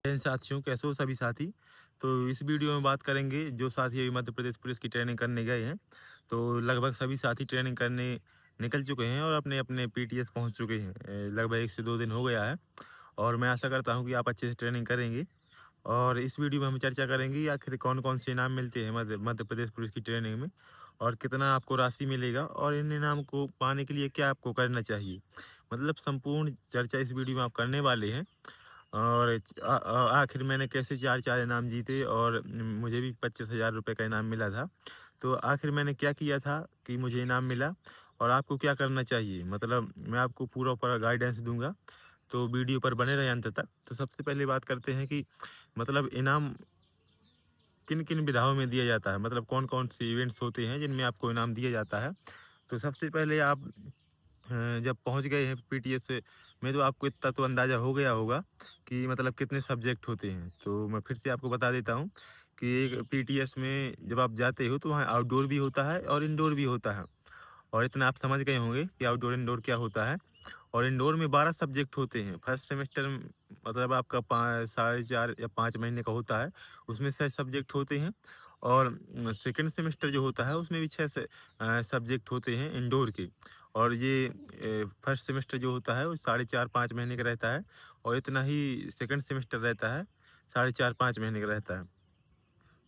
जय हिंद साथियों, कैसे हो सभी साथी। तो इस वीडियो में बात करेंगे जो साथी अभी मध्य प्रदेश पुलिस की ट्रेनिंग करने गए हैं। तो लगभग सभी साथी ट्रेनिंग करने निकल चुके हैं और अपने अपने पीटीएस पहुंच चुके हैं। लगभग 1 से 2 दिन हो गया है और मैं आशा करता हूं कि आप अच्छे से ट्रेनिंग करेंगे। और इस वीडियो में हम चर्चा करेंगे आखिर कौन कौन से इनाम मिलते हैं मध्य मध्य प्रदेश पुलिस की ट्रेनिंग में, और कितना आपको राशि मिलेगा, और इन इनाम को पाने के लिए क्या आपको करना चाहिए। मतलब संपूर्ण चर्चा इस वीडियो में आप करने वाले हैं। और आखिर मैंने कैसे 4-4 इनाम जीते और मुझे भी 25,000 रुपये का इनाम मिला था। तो आखिर मैंने क्या किया था कि मुझे इनाम मिला, और आपको क्या करना चाहिए, मतलब मैं आपको पूरा गाइडेंस दूँगा। तो वीडियो पर बने रहें अंत तक। तो सबसे पहले बात करते हैं कि मतलब इनाम किन-किन विधाओं में दिया जाता है, मतलब कौन-कौन से इवेंट्स होते हैं जिनमें आपको इनाम दिया जाता है। तो सबसे पहले आप जब पहुँच गए हैं पीटीएस में, तो आपको इतना तो अंदाज़ा हो गया होगा कि मतलब कितने सब्जेक्ट होते हैं। तो मैं फिर से आपको बता देता हूँ कि एक पीटीएस में जब आप जाते हो तो वहाँ आउटडोर भी होता है और इंडोर भी होता है। और इतना आप समझ गए होंगे कि आउटडोर इंडोर क्या होता है। और इंडोर में 12 सब्जेक्ट होते हैं। फर्स्ट सेमेस्टर मतलब आपका 4.5 या 5 महीने का होता है, उसमें 6 सब्जेक्ट होते हैं। और सेकंड सेमेस्टर जो होता है उसमें भी 6 सब्जेक्ट होते हैं इंडोर के। और ये फर्स्ट सेमेस्टर जो होता है वो 4.5-5 महीने का रहता है, और इतना ही सेकंड सेमेस्टर रहता है, 4.5-5 महीने का रहता है।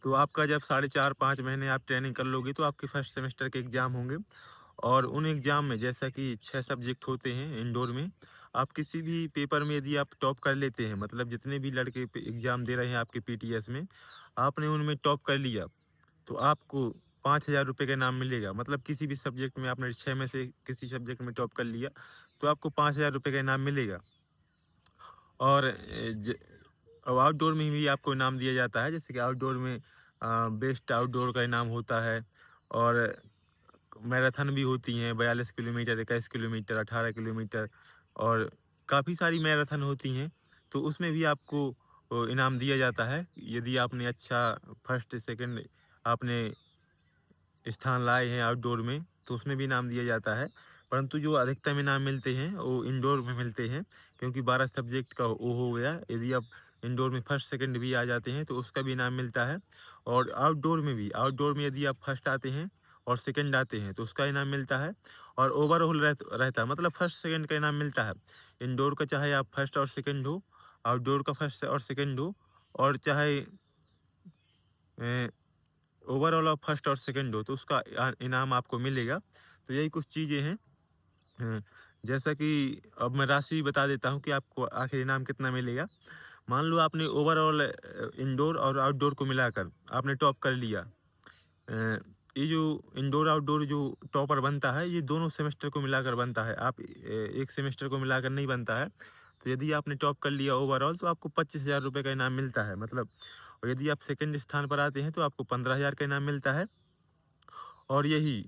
तो आपका जब 4.5-5 महीने आप ट्रेनिंग कर लोगे तो आपके फर्स्ट सेमेस्टर के एग्ज़ाम होंगे। और उन एग्ज़ाम में जैसा कि 6 सब्जेक्ट होते हैं इंडोर में, आप किसी भी पेपर में यदि आप टॉप कर लेते हैं, मतलब जितने भी लड़के एग्ज़ाम दे रहे हैं आपके पीटीएस में, आपने उनमें टॉप कर लिया, तो आपको 5,000 रुपये का इनाम मिलेगा। मतलब किसी भी सब्जेक्ट में आपने 6 में से किसी सब्जेक्ट में टॉप कर लिया, तो आपको 5,000 रुपये का इनाम मिलेगा। और अब आउटडोर में भी आपको इनाम दिया जाता है, जैसे कि आउटडोर में बेस्ट आउटडोर का इनाम होता है। और मैराथन भी होती हैं, 42 किलोमीटर, 21 किलोमीटर, 18 किलोमीटर, और काफ़ी सारी मैराथन होती हैं। तो उसमें भी आपको इनाम दिया जाता है। यदि आपने अच्छा फर्स्ट, सेकंड आपने स्थान लाए हैं आउटडोर में, तो उसमें भी इनाम दिया जाता है। परंतु जो अधिकतम इनाम मिलते हैं वो इंडोर में मिलते हैं, क्योंकि 12 सब्जेक्ट का वो हो गया। यदि आप इंडोर में फर्स्ट सेकंड भी आ जाते हैं तो उसका भी इनाम मिलता है। और आउटडोर में यदि आप फर्स्ट आते हैं और सेकंड आते हैं तो उसका इनाम मिलता है। और ओवरऑल रहता है, मतलब फर्स्ट सेकंड का इनाम मिलता है। इंडोर का चाहे आप फर्स्ट और सेकंड हो, आउटडोर का फर्स्ट और सेकंड हो, और चाहे ओवरऑल आप फर्स्ट और सेकंड हो, तो उसका इनाम आपको मिलेगा। तो यही कुछ चीज़ें हैं। अ, जैसा कि अब मैं राशि बता देता हूँ कि आपको आखिर इनाम कितना मिलेगा। मान लो आपने ओवरऑल इंडोर और आउटडोर को मिलाकर आपने टॉप कर लिया। ये जो इंडोर आउटडोर जो टॉपर बनता है, ये दोनों सेमेस्टर को मिलाकर बनता है। आप एक सेमेस्टर को मिलाकर नहीं बनता है। तो यदि आपने टॉप कर लिया ओवरऑल तो आपको 25,000 रुपये का इनाम मिलता है, मतलब। और यदि आप सेकंड स्थान पर आते हैं तो आपको 15,000 का इनाम मिलता है। और यही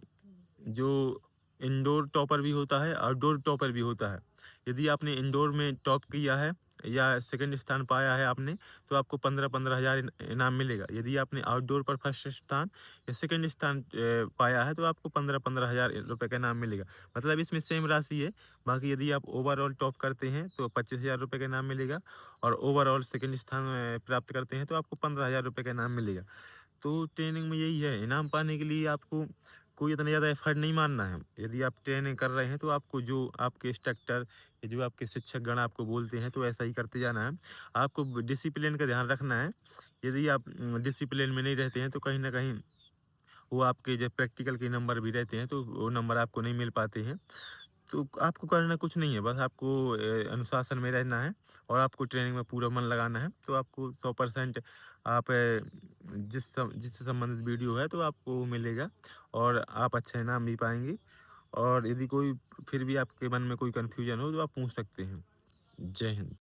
जो इंडोर टॉपर भी होता है, आउटडोर टॉपर भी होता है। यदि आपने इंडोर में टॉप किया है या सेकंड स्थान पाया है आपने, तो आपको 15-15 हज़ार इनाम मिलेगा। यदि आपने आउटडोर पर फर्स्ट स्थान या सेकंड स्थान पाया है तो आपको 15-15 हज़ार रुपये का इनाम मिलेगा। मतलब इसमें सेम राशि है। बाकी यदि आप ओवरऑल टॉप करते हैं तो 25,000 रुपये का इनाम मिलेगा, और ओवरऑल सेकंड स्थान प्राप्त करते हैं तो आपको 15,000 रुपये का इनाम मिलेगा। तो ट्रेनिंग में यही है, इनाम पाने के लिए आपको कोई इतना ज़्यादा एफर्ट नहीं मारना है। यदि आप ट्रेनिंग कर रहे हैं तो आपको जो आपके इंस्ट्रक्टर या जो आपके शिक्षकगण आपको बोलते हैं तो ऐसा ही करते जाना है। आपको डिसिप्लिन का ध्यान रखना है। यदि आप डिसिप्लिन में नहीं रहते हैं तो कहीं न कहीं वो आपके जो प्रैक्टिकल के नंबर भी रहते हैं तो वो नंबर आपको नहीं मिल पाते हैं। तो आपको करना कुछ नहीं है, बस आपको अनुशासन में रहना है और आपको ट्रेनिंग में पूरा मन लगाना है। तो आपको 100% आप जिससे संबंधित वीडियो है तो आपको वो मिलेगा, और आप अच्छा इनाम भी पाएँगे। और यदि कोई फिर भी आपके मन में कोई कन्फ्यूजन हो तो आप पूछ सकते हैं। जय हिंद।